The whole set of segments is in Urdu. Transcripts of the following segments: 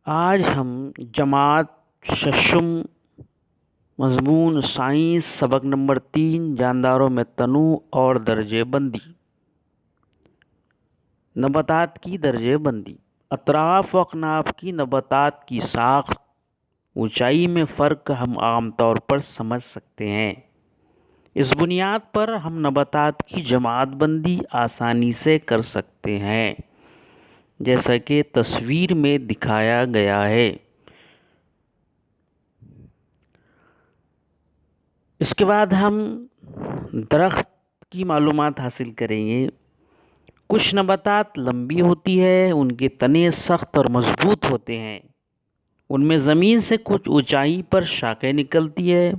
آج ہم جماعت ششم مضمون سائنس سبق نمبر 3 جانداروں میں تنوع اور درجے بندی۔ نباتات کی درجے بندی۔ اطراف و اکناف کی نباتات کی ساخت اونچائی میں فرق ہم عام طور پر سمجھ سکتے ہیں۔ اس بنیاد پر ہم نباتات کی جماعت بندی آسانی سے کر سکتے ہیں، جیسا کہ تصویر میں دکھایا گیا ہے۔ اس کے بعد ہم درخت کی معلومات حاصل کریں گے۔ کچھ نباتات لمبی ہوتی ہے، ان کے تنے سخت اور مضبوط ہوتے ہیں، ان میں زمین سے کچھ اونچائی پر شاخیں نکلتی ہے،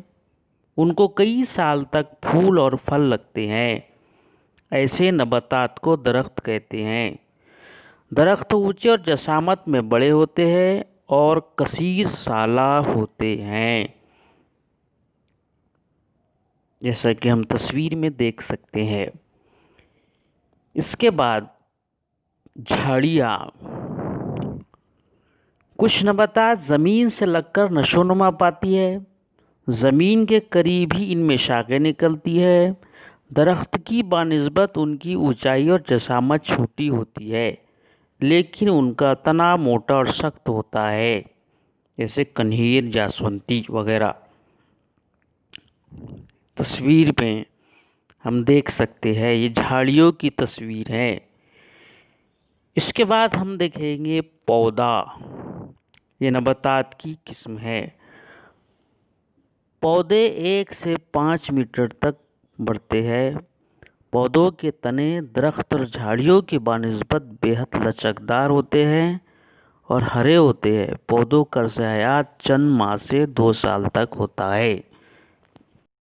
ان کو کئی سال تک پھول اور پھل لگتے ہیں۔ ایسے نباتات کو درخت کہتے ہیں۔ درخت اونچے اور جسامت میں بڑے ہوتے ہیں اور کثیر سالہ ہوتے ہیں، جیسا کہ ہم تصویر میں دیکھ سکتے ہیں۔ اس کے بعد جھاڑیاں۔ کچھ نباتات زمین سے لگ کر نشو نما پاتی ہے، زمین کے قریب ہی ان میں شاخیں نکلتی ہے۔ درخت کی بنسبت ان کی اونچائی اور جسامت چھوٹی ہوتی ہے، لیکن ان کا تنا موٹا اور سخت ہوتا ہے، جیسے کنہیر، جاسونتی وغیرہ۔ تصویر میں ہم دیکھ سکتے ہیں، یہ جھاڑیوں کی تصویر ہے۔ اس کے بعد ہم دیکھیں گے پودا۔ یہ نباتات کی قسم ہے۔ پودے 1 سے 5 میٹر تک بڑھتے ہیں۔ پودوں کے تنے درخت اور جھاڑیوں کی بنسبت بے حد لچکدار ہوتے ہیں اور ہرے ہوتے ہیں۔ پودوں کا عرصہ حیات چند ماہ سے 2 سال تک ہوتا ہے۔